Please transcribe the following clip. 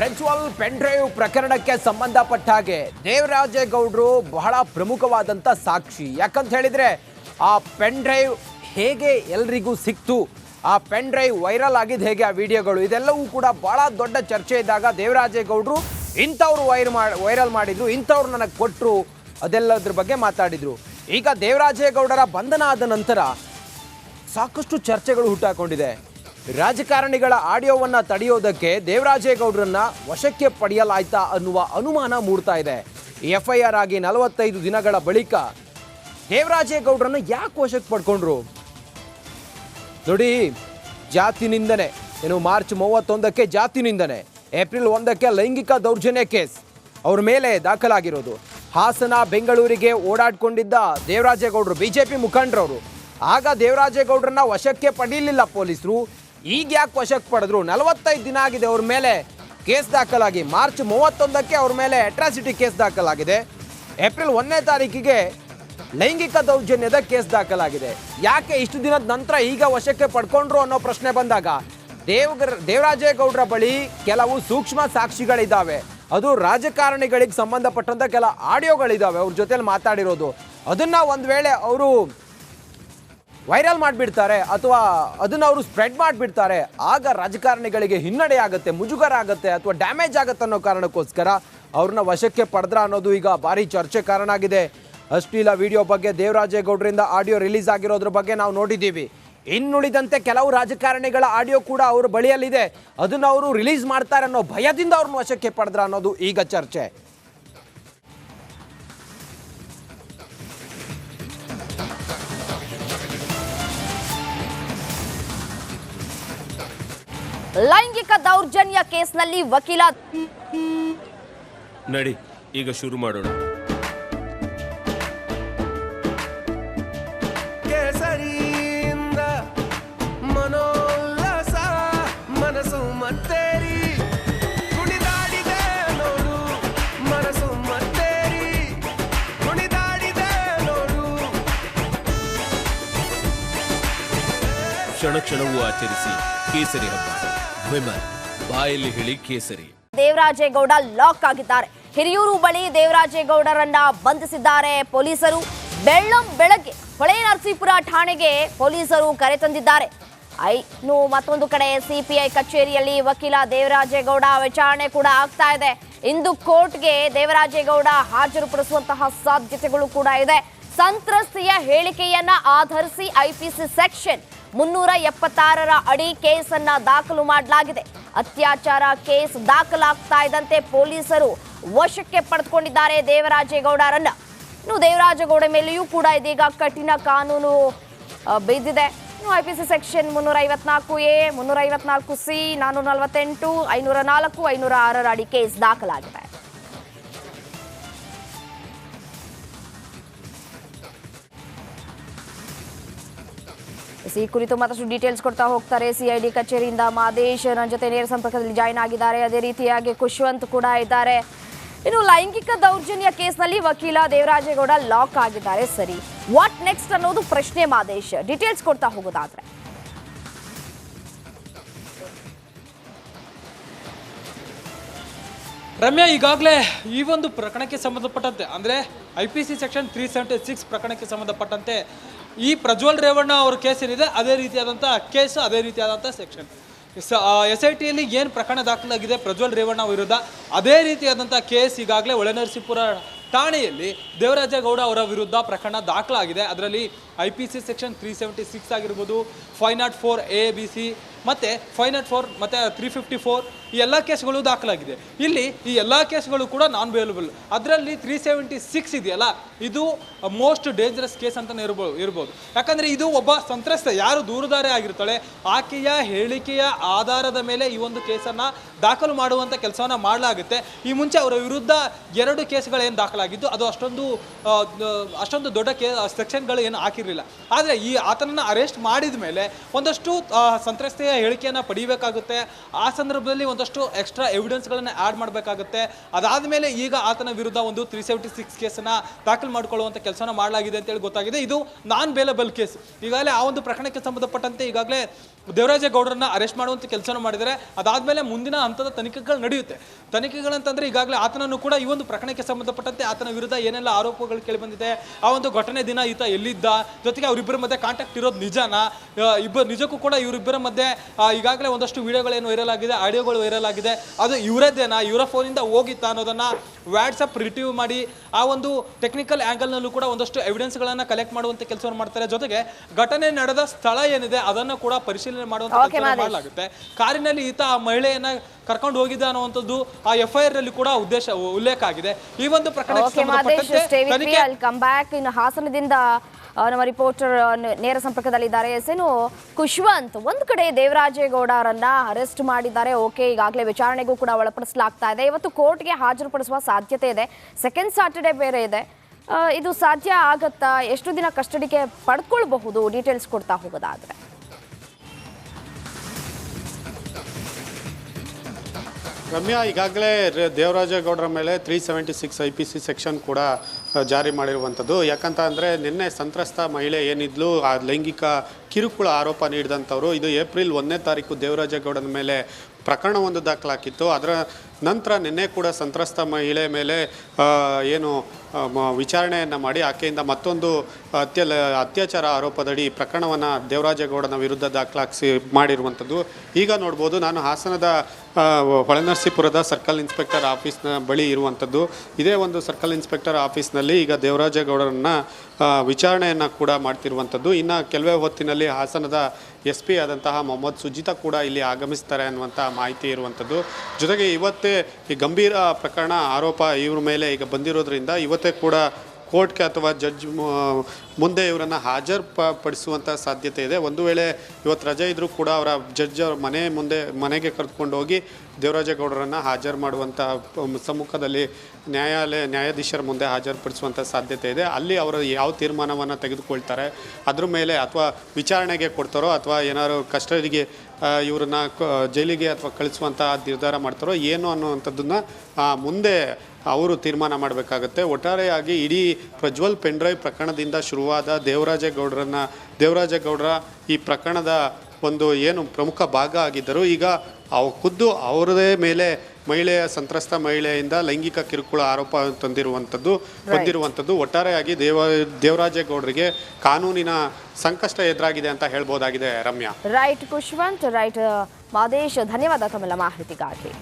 Prajwal pen drive ಪ್ರಕರಣಕ್ಕೆ ಸಂಬಂಧಪಟ್ಟ ಹಾಗೆ ದೇವರಾಜೇಗೌಡರು ಬಹಳ ಪ್ರಮುಖವಾದಂಥ ಸಾಕ್ಷಿ. ಯಾಕಂತ ಹೇಳಿದ್ರೆ ಆ ಪೆನ್ ಡ್ರೈವ್ ಹೇಗೆ ಎಲ್ರಿಗೂ ಸಿಕ್ತು, ಆ ಪೆನ್ ಡ್ರೈವ್ ವೈರಲ್ ಆಗಿದ್ದು ಹೇಗೆ, ಆ ವಿಡಿಯೋಗಳು ಇದೆಲ್ಲವೂ ಕೂಡ ಬಹಳ ದೊಡ್ಡ ಚರ್ಚೆ ಇದ್ದಾಗ ದೇವರಾಜೇಗೌಡರು ಇಂಥವ್ರು ವೈರಲ್ ಮಾಡಿದ್ರು, ಇಂಥವ್ರು ನನಗೆ ಕೊಟ್ಟರು, ಅದೆಲ್ಲದ್ರ ಬಗ್ಗೆ ಮಾತಾಡಿದ್ರು. ಈಗ ದೇವರಾಜೇಗೌಡರ ಬಂಧನ ಆದ ನಂತರ ಸಾಕಷ್ಟು ಚರ್ಚೆಗಳು ಹುಟ್ಟಾಕೊಂಡಿದೆ. ರಾಜಕಾರಣಿಗಳ ಆಡಿಯೋವನ್ನು ತಡೆಯೋದಕ್ಕೆ ದೇವರಾಜೇಗೌಡರನ್ನ ವಶಕ್ಕೆ ಪಡೆಯಲಾಯ್ತಾ ಅನ್ನುವ ಅನುಮಾನ ಮೂಡ್ತಾ ಇದೆ. FIR ಆಗಿ 45 ದಿನಗಳ ಬಳಿಕ ದೇವರಾಜೇಗೌಡರನ್ನ ಯಾಕೆ ವಶಕ್ಕೆ ಪಡ್ಕೊಂಡ್ರು ನೋಡಿ. ಜಾತಿ ನಿಂದನೆ, ಮಾರ್ಚ್ 31ಕ್ಕೆ ಜಾತಿ ನಿಂದನೆ, ಏಪ್ರಿಲ್ 1ಕ್ಕೆ ಲೈಂಗಿಕ ದೌರ್ಜನ್ಯ ಕೇಸ್ ಅವ್ರ ಮೇಲೆ ದಾಖಲಾಗಿರೋದು. ಹಾಸನ ಬೆಂಗಳೂರಿಗೆ ಓಡಾಡ್ಕೊಂಡಿದ್ದ ದೇವರಾಜೇಗೌಡರು BJP ಮುಖಂಡರವರು. ಆಗ ದೇವರಾಜೇಗೌಡರನ್ನ ವಶಕ್ಕೆ ಪಡೀಲಿಲ್ಲ ಪೊಲೀಸರು. ಈಗ ಯಾಕೆ ವಶಕ್ಕೆ ಪಡೆದ್ರು? 45 ದಿನ ಆಗಿದೆ ಅವ್ರ ಮೇಲೆ ಕೇಸ್ ದಾಖಲಾಗಿ. ಮಾರ್ಚ್ 31ಕ್ಕೆ ಅವ್ರ ಮೇಲೆ ಅಟ್ರಾಸಿಟಿ ಕೇಸ್ ದಾಖಲಾಗಿದೆ. ಏಪ್ರಿಲ್ 1ನೇ ತಾರೀಕಿಗೆ ಲೈಂಗಿಕ ದೌರ್ಜನ್ಯದ ಕೇಸ್ ದಾಖಲಾಗಿದೆ. ಯಾಕೆ ಇಷ್ಟು ದಿನದ ನಂತರ ಈಗ ವಶಕ್ಕೆ ಪಡ್ಕೊಂಡ್ರು ಅನ್ನೋ ಪ್ರಶ್ನೆ ಬಂದಾಗ ದೇವರಾಜೇಗೌಡರ ಬಳಿ ಕೆಲವು ಸೂಕ್ಷ್ಮ ಸಾಕ್ಷಿಗಳಿದ್ದಾವೆ. ಅದು ರಾಜಕಾರಣಿಗಳಿಗೆ ಸಂಬಂಧಪಟ್ಟಂತ ಕೆಲ ಆಡಿಯೋಗಳಿದ್ದಾವೆ ಅವ್ರ ಜೊತೆಲಿ ಮಾತಾಡಿರೋದು. ಅದನ್ನ ಒಂದು ವೇಳೆ ಅವರು ವೈರಲ್ ಮಾಡಿಬಿಡ್ತಾರೆ ಅಥವಾ ಅದನ್ನು ಅವರು ಸ್ಪ್ರೆಡ್ ಮಾಡಿಬಿಡ್ತಾರೆ, ಆಗ ರಾಜಕಾರಣಿಗಳಿಗೆ ಹಿನ್ನಡೆ ಆಗುತ್ತೆ, ಮುಜುಗರ ಆಗುತ್ತೆ ಅಥವಾ ಡ್ಯಾಮೇಜ್ ಆಗುತ್ತೆ ಅನ್ನೋ ಕಾರಣಕ್ಕೋಸ್ಕರ ಅವ್ರನ್ನ ವಶಕ್ಕೆ ಪಡೆದ್ರ ಅನ್ನೋದು ಈಗ ಭಾರಿ ಚರ್ಚೆ ಕಾರಣ ಆಗಿದೆ. ಅಶ್ಲೀಲ ವಿಡಿಯೋ ಬಗ್ಗೆ ದೇವರಾಜೇಗೌಡರಿಂದ ಆಡಿಯೋ ರಿಲೀಸ್ ಆಗಿರೋದ್ರ ಬಗ್ಗೆ ನಾವು ನೋಡಿದ್ದೀವಿ. ಇನ್ನುಳಿದಂತೆ ಕೆಲವು ರಾಜಕಾರಣಿಗಳ ಆಡಿಯೋ ಕೂಡ ಅವ್ರ ಬಳಿಯಲ್ಲಿದೆ. ಅದನ್ನು ಅವರು ರಿಲೀಸ್ ಮಾಡ್ತಾರೆ ಅನ್ನೋ ಭಯದಿಂದ ಅವ್ರನ್ನ ವಶಕ್ಕೆ ಪಡೆದ್ರ ಅನ್ನೋದು ಈಗ ಚರ್ಚೆ. ಲೈಂಗಿಕ ದೌರ್ಜನ್ಯ ಕೇಸ್ನಲ್ಲಿ ವಕೀಲ ನಡಿ ಈಗ ಶುರು ಮಾಡೋಣ. ಕೇಸರಿಯಿಂದ ಮನೋಲ್ಲಾಸ ಮನಸ್ಸು ಮತ್ತೇರಿ ಕುಣಿದಾಡಿದೆ ನೋಡು, ಮನಸ್ಸು ಮತ್ತೇರಿ ಕುಣಿದಾಡಿದೆ ನೋಡು. ಕ್ಷಣ ಕ್ಷಣವೂ ಆಚರಿಸಿ ಕೇಸರಿ ಹಬ್ಬ. ವಿಮಲ್ ಬಾಯಲ್ಲಿ ಹೇಳಿ ಕೇಸರಿ. ದೇವರಾಜೇಗೌಡ ಲಾಕ್ ಆಗಿದ್ದಾರೆ. ಹಿರಿಯೂರು ಬಳಿ ದೇವರಾಜೇಗೌಡರನ್ನ ಬಂಧಿಸಿದ್ದಾರೆ ಪೊಲೀಸರು. ಬೆಳಗ್ಗೆ ಹೊಳೆ ನರಸೀಪುರ ಠಾಣೆಗೆ ಪೊಲೀಸರು ಕರೆ ತಂದಿದ್ದಾರೆ. ಮತ್ತೊಂದು ಕಡೆ CPI ಕಚೇರಿಯಲ್ಲಿ ವಕೀಲ ದೇವರಾಜೇಗೌಡ ವಿಚಾರಣೆ ಕೂಡ ಆಗ್ತಾ ಇದೆ. ಇಂದು ಕೋರ್ಟ್ಗೆ ದೇವರಾಜೇಗೌಡ ಹಾಜರುಪಡಿಸುವಂತಹ ಸಾಧ್ಯತೆಗಳು ಕೂಡ ಇದೆ. ಸಂತ್ರಸ್ತೆಯ ಹೇಳಿಕೆಯನ್ನ ಆಧರಿಸಿ IPC ಸೆಕ್ಷನ್ 376 ಅಡಿ ಕೇಸನ್ನ ದಾಖಲು ಮಾಡಲಾಗಿದೆ. ಅತ್ಯಾಚಾರ ಕೇಸ್ ದಾಖಲಾಗ್ತಾ ಇದ್ದಂತೆ ಪೊಲೀಸರು ವಶಕ್ಕೆ ಪಡೆದುಕೊಂಡಿದ್ದಾರೆ ದೇವರಾಜೇಗೌಡರನ್ನ. ಇನ್ನು ದೇವರಾಜೇಗೌಡ ಮೇಲೆಯೂ ಕೂಡ ಇದೀಗ ಕಠಿಣ ಕಾನೂನು ಬಿದ್ದಿದೆ. ಇನ್ನು IPC ಸೆಕ್ಷನ್ 354A, 354C, 448, 504, 506 ಅಡಿ ಕೇಸ್ ದಾಖಲಾಗಿದೆ. ಈ ಕುರಿತು ಮತ್ತಷ್ಟು ಡೀಟೇಲ್ಸ್ ಕೊಡ್ತಾ ಹೋಗ್ತಾರೆ CID ಕಚೇರಿಯಿಂದ ಮಾದೇಶ್ ನನ್ನ ಜೊತೆ ನೇರ ಸಂಪರ್ಕದಲ್ಲಿ ಜಾಯಿನ್ ಆಗಿದ್ದಾರೆ. ಅದೇ ರೀತಿಯಾಗಿ ಖುಷ್ವಂತ್ ಕೂಡ ಇದ್ದಾರೆ. ಇನ್ನು ಲೈಂಗಿಕ ದೌರ್ಜನ್ಯ ಕೇಸ್ನಲ್ಲಿ ವಕೀಲ ದೇವರಾಜೇಗೌಡ ಲಾಕ್ ಆಗಿದ್ದಾರೆ. ಸರಿ, ವಾಟ್ ನೆಕ್ಸ್ಟ್ ಅನ್ನೋದು ಪ್ರಶ್ನೆ. ಮಾದೇಶ್, ಡೀಟೇಲ್ಸ್ ಕೊಡ್ತಾ ಹೋಗೋದಾದ್ರೆ. ರಮ್ಯಾ, ಈಗಾಗಲೇ ಈ ಒಂದು ಪ್ರಕರಣಕ್ಕೆ ಸಂಬಂಧಪಟ್ಟಂತೆ ಅಂದರೆ IPC ಸೆಕ್ಷನ್ 376 ಪ್ರಕರಣಕ್ಕೆ ಸಂಬಂಧಪಟ್ಟಂತೆ ಈ ಪ್ರಜ್ವಲ್ ರೇವಣ್ಣ ಅವ್ರ ಕೇಸ್ ಏನಿದೆ ಅದೇ ರೀತಿಯಾದಂಥ ಕೇಸ್, ಅದೇ ರೀತಿಯಾದಂಥ ಸೆಕ್ಷನ್ SITಯಲ್ಲಿ ಏನು ಪ್ರಕರಣ ದಾಖಲಾಗಿದೆ ಪ್ರಜ್ವಲ್ ರೇವಣ್ಣ ವಿರುದ್ಧ, ಅದೇ ರೀತಿಯಾದಂಥ ಕೇಸ್ ಈಗಾಗಲೇ ಹೊಳೆನರಸೀಪುರ ಠಾಣೆಯಲ್ಲಿ ದೇವರಾಜೇಗೌಡ ಅವರ ವಿರುದ್ಧ ಪ್ರಕರಣ ದಾಖಲಾಗಿದೆ. ಅದರಲ್ಲಿ IPC ಸೆಕ್ಷನ್ 376 ಆಗಿರ್ಬೋದು, 504A, B, C ಮತ್ತು 504 ಮತ್ತು 354 ಈ ಎಲ್ಲ ಕೇಸ್ಗಳು ದಾಖಲಾಗಿದೆ. ಇಲ್ಲಿ ಈ ಎಲ್ಲ ಕೇಸ್ಗಳು ಕೂಡ ನಾನ್ ಬೇಲಬಲ್. ಅದರಲ್ಲಿ 376 ಇದೆಯಲ್ಲ, ಇದು ಮೋಸ್ಟ್ ಡೇಂಜರಸ್ ಕೇಸ್ ಅಂತಲೇ ಇರ್ಬೋದು. ಯಾಕಂದರೆ ಇದು ಒಬ್ಬ ಸಂತ್ರಸ್ತೆ ಯಾರು ದೂರುದಾರೆ ಆಗಿರ್ತಾಳೆ ಆಕೆಯ ಹೇಳಿಕೆಯ ಆಧಾರದ ಮೇಲೆ ಈ ಒಂದು ಕೇಸನ್ನು ದಾಖಲು ಮಾಡುವಂಥ ಕೆಲಸವನ್ನು ಮಾಡಲಾಗುತ್ತೆ. ಈ ಮುಂಚೆ ಅವರ ವಿರುದ್ಧ 2 ಕೇಸ್ಗಳೇನು ದಾಖಲಾಗಿದ್ದು ಅದು ಅಷ್ಟೊಂದು ದೊಡ್ಡ ಸೆಕ್ಷನ್ಗಳು ಏನು ಹಾಕಿರಲಿಲ್ಲ. ಆದರೆ ಈ ಆತನನ್ನು ಅರೆಸ್ಟ್ ಮಾಡಿದ ಮೇಲೆ ಒಂದಷ್ಟು ಸಂತ್ರಸ್ತೆಯ ಹೇಳಿಕೆಯನ್ನು ಪಡಿಬೇಕಾಗುತ್ತೆ. ಆ ಸಂದರ್ಭದಲ್ಲಿ ಒಂದಷ್ಟು ಎಕ್ಸ್ಟ್ರಾ ಎವಿಡೆನ್ಸ್ಗಳನ್ನು ಆ್ಯಡ್ ಮಾಡಬೇಕಾಗುತ್ತೆ. ಅದಾದ ಮೇಲೆ ಈಗ ಆತನ ವಿರುದ್ಧ ಒಂದು 376 ಕೇಸನ್ನು ದಾಖಲು ಮಾಡಿಕೊಳ್ಳುವಂಥ ಕೆಲಸನ ಮಾಡಲಾಗಿದೆ ಅಂತೇಳಿ ಗೊತ್ತಾಗಿದೆ. ಇದು ನಾನ್ ಬೇಲಬಲ್ ಕೇಸ್. ಈಗಾಗಲೇ ಆ ಒಂದು ಪ್ರಕರಣಕ್ಕೆ ಸಂಬಂಧಪಟ್ಟಂತೆ ಈಗಾಗಲೇ ದೇವರಾಜೇಗೌಡರನ್ನ ಅರೆಸ್ಟ್ ಮಾಡುವಂಥ ಕೆಲಸನ ಮಾಡಿದ್ದಾರೆ. ಅದಾದಮೇಲೆ ಮುಂದಿನ ಹಂತದ ತನಿಖೆಗಳು ನಡೆಯುತ್ತೆ. ತನಿಖೆಗಳಂತಂದ್ರೆ ಈಗಾಗಲೇ ಆತನನ್ನು ಕೂಡ ಈ ಒಂದು ಪ್ರಕರಣಕ್ಕೆ ಸಂಬಂಧಪಟ್ಟಂತೆ ಆತನ ವಿರುದ್ಧ ಏನೆಲ್ಲ ಆರೋಪಗಳು ಕೇಳಿಬಂದಿದೆ, ಆ ಒಂದು ಘಟನೆ ದಿನ ಈತ ಎಲ್ಲಿದ್ದ, ಜೊತೆಗೆ ಅವರಿಬ್ಬರ ಮಧ್ಯೆ ಕಾಂಟ್ಯಾಕ್ಟ್ ಇರೋದು ನಿಜನಾ, ನಿಜಕ್ಕೂ ಕೂಡ ಇವರಿಬ್ಬರ ಮಧ್ಯೆ ಈಗಾಗಲೇ ಒಂದಷ್ಟು ವಿಡಿಯೋಗಳೇನು ವೈರಲ್ ಆಗಿದೆ, ಆಡಿಯೋಗಳು ವೈರಲ್ ಆಗಿದೆ, ಅದು ಇವರದ್ದೇನಾ, ಇವರ ಫೋನಿಂದ ಹೋಗಿತ್ತಾ ಅನ್ನೋದನ್ನ ವಾಟ್ಸಪ್ ರಿಟ್ರೀವ್ ಮಾಡಿ ಆ ಒಂದು ಟೆಕ್ನಿಕಲ್ ಆ್ಯಂಗಲ್ನಲ್ಲೂ ಕೂಡ ಒಂದಷ್ಟು ಎವಿಡೆನ್ಸ್ಗಳನ್ನು ಕಲೆಕ್ಟ್ ಮಾಡುವಂಥ ಕೆಲಸವನ್ನು ಮಾಡ್ತಾರೆ. ಜೊತೆಗೆ ಘಟನೆ ನಡೆದ ಸ್ಥಳ ಏನಿದೆ ಅದನ್ನು ಕೂಡ ಪರಿಶೀಲನೆ ಮಾಡುವಂಥ ಕೆಲಸ ಮಾಡಲಾಗುತ್ತೆ. ಕಾರಿನಲ್ಲಿ ಈತ ಆ ಮಹಿಳೆಯನ್ನ ಕರ್ಕೊಂಡು ಹೋಗಿದ್ದ ಅನ್ನುವಂಥದ್ದು ಆ FIR ನಲ್ಲಿ ಕೂಡ ಉಲ್ಲೇಖ ಆಗಿದೆ. ಈ ಒಂದು ಪ್ರಕರಣಕ್ಕೆ ಇನ್ನು ಹಾಸನದಿಂದ ನಮ್ಮ ರಿಪೋರ್ಟರ್ ನೇರ ಸಂಪರ್ಕದಲ್ಲಿದ್ದಾರೆ. ಏನು ಖುಷ್ವಂತ್, ಒಂದು ಕಡೆ ದೇವರಾಜೇಗೌಡರನ್ನ ಅರೆಸ್ಟ್ ಮಾಡಿದ್ದಾರೆ, ಓಕೆ, ಈಗಾಗಲೇ ವಿಚಾರಣೆಗೂ ಕೂಡ ಒಳಪಡಿಸಲಾಗ್ತಾ ಇದೆ. ಇವತ್ತು ಕೋರ್ಟ್ಗೆ ಹಾಜರುಪಡಿಸುವ ಸಾಧ್ಯತೆ ಇದೆ. ಸೆಕೆಂಡ್ ಸಾಟರ್ಡೆ ಬೇರೆ ಇದೆ. ಇದು ಸಾಧ್ಯ ಆಗತ್ತಾ? ಎಷ್ಟು ದಿನ ಕಸ್ಟಡಿಗೆ ಪಡ್ಕೊಳ್ಬಹುದು? ಡೀಟೇಲ್ಸ್ ಕೊಡ್ತಾ ಹೋಗೋದಾದ್ರೆ. ರಮ್ಯಾ, ಈಗಾಗಲೇ ದೇವರಾಜೇಗೌಡರ ಮೇಲೆ 376 IPC ಸೆಕ್ಷನ್ ಕೂಡ ಜಾರಿ ಮಾಡಿರುವಂಥದ್ದು. ಯಾಕಂತ ಅಂದರೆ ನಿನ್ನೆ ಸಂತ್ರಸ್ತ ಮಹಿಳೆ ಏನಿದ್ಲು, ಆ ಲೈಂಗಿಕ ಕಿರುಕುಳ ಆರೋಪ ನೀಡಿದಂಥವ್ರು, ಇದು ಏಪ್ರಿಲ್ 1ನೇ ತಾರೀಕು ದೇವರಾಜೇಗೌಡನ ಮೇಲೆ ಪ್ರಕರಣವೊಂದು ದಾಖಲಾಗಿತ್ತು. ಅದರ ನಂತರ ನಿನ್ನೆ ಕೂಡ ಸಂತ್ರಸ್ತ ಮಹಿಳೆ ಮೇಲೆ ಏನು ವಿಚಾರಣೆಯನ್ನು ಮಾಡಿ ಆಕೆಯಿಂದ ಮತ್ತೊಂದು ಅತ್ಯಾಚಾರ ಆರೋಪದಡಿ ಪ್ರಕರಣವನ್ನು ದೇವರಾಜೇಗೌಡನ ವಿರುದ್ಧ ದಾಖಲಾಗಿಸಿ ಮಾಡಿರುವಂಥದ್ದು. ಈಗ ನೋಡ್ಬೋದು, ನಾನು ಹಾಸನದ ಹೊಳೆನರಸೀಪುರದ ಸರ್ಕಲ್ ಇನ್ಸ್ಪೆಕ್ಟರ್ ಆಫೀಸ್ನ ಬಳಿ ಇರುವಂಥದ್ದು. ಇದೇ ಒಂದು ಸರ್ಕಲ್ ಇನ್ಸ್ಪೆಕ್ಟರ್ ಆಫೀಸ್ನಲ್ಲಿ ಈಗ ದೇವರಾಜೇಗೌಡರನ್ನ ವಿಚಾರಣೆಯನ್ನು ಕೂಡ ಮಾಡ್ತಿರುವಂಥದ್ದು. ಇನ್ನು ಕೆಲವೇ ಹೊತ್ತಿನಲ್ಲಿ ಹಾಸನದ SP ಆದಂತಹ ಮೊಹಮ್ಮದ್ ಸುಜಿತಾ ಕೂಡ ಇಲ್ಲಿ ಆಗಮಿಸ್ತಾರೆ ಅನ್ನುವಂಥ ಮಾಹಿತಿ ಇರುವಂಥದ್ದು. ಜೊತೆಗೆ ಇವತ್ತೇ ಈ ಗಂಭೀರ ಪ್ರಕರಣ ಆರೋಪ ಇವ್ರ ಮೇಲೆ ಈಗ ಬಂದಿರೋದ್ರಿಂದ ಇವತ್ತೇ ಕೂಡ ಕೋರ್ಟ್ಗೆ ಅಥವಾ ಜಡ್ಜ್ ಮುಂದೆ ಇವರನ್ನು ಪಡಿಸುವಂಥ ಸಾಧ್ಯತೆ ಇದೆ. ಒಂದು ವೇಳೆ ಇವತ್ತು ರಜೆ ಇದ್ದರೂ ಕೂಡ ಅವರ ಜಡ್ಜ್ ಅವ್ರ ಮನೆಗೆ ಕರೆದುಕೊಂಡು ಹೋಗಿ ದೇವರಾಜೇಗೌಡರನ್ನು ಹಾಜರು ಮಾಡುವಂಥ ಸಮ್ಮುಖದಲ್ಲಿ ನ್ಯಾಯಾಧೀಶರ ಮುಂದೆ ಹಾಜರುಪಡಿಸುವಂಥ ಸಾಧ್ಯತೆ ಇದೆ. ಅಲ್ಲಿ ಅವರು ಯಾವ ತೀರ್ಮಾನವನ್ನು ತೆಗೆದುಕೊಳ್ತಾರೆ ಅದ್ರ ಮೇಲೆ, ಅಥವಾ ವಿಚಾರಣೆಗೆ ಕೊಡ್ತಾರೋ ಅಥವಾ ಏನಾದ್ರು ಕಸ್ಟಡಿಗೆ ಇವ್ರನ್ನ ಜೈಲಿಗೆ ಅಥವಾ ಕಳಿಸುವಂಥ ನಿರ್ಧಾರ ಮಾಡ್ತಾರೋ ಏನು ಅನ್ನುವಂಥದ್ದನ್ನು ಮುಂದೆ ಅವರು ತೀರ್ಮಾನ ಮಾಡಬೇಕಾಗತ್ತೆ. ಒಟ್ಟಾರೆಯಾಗಿ ಇಡೀ ಪ್ರಜ್ವಲ್ ಪೆನ್ಡ್ರೈವ್ ಪ್ರಕರಣದಿಂದ ಶುರುವಾದ ದೇವರಾಜೇಗೌಡರ ಈ ಪ್ರಕರಣದ ಒಂದು ಏನು ಪ್ರಮುಖ ಭಾಗ ಆಗಿದ್ದರು, ಈಗ ಖುದ್ದು ಅವರದೇ ಮೇಲೆ ಸಂತ್ರಸ್ತ ಮಹಿಳೆಯಿಂದ ಲೈಂಗಿಕ ಕಿರುಕುಳ ಆರೋಪ ಹೊಂದಿರುವಂಥದ್ದು ಒಟ್ಟಾರೆಯಾಗಿ ದೇವರಾಜೇಗೌಡರಿಗೆ ಕಾನೂನಿನ ಸಂಕಷ್ಟ ಎದುರಾಗಿದೆ ಅಂತ ಹೇಳ್ಬೋದಾಗಿದೆ. ರಮ್ಯಾ. ರೈಟ್ ಖುಷ್ವಂತ್, ರೈಟ್ ಮಾದೇಶ್, ಧನ್ಯವಾದ ತಮ್ಮೆಲ್ಲ ಮಾಹಿತಿಗಾಗಿ.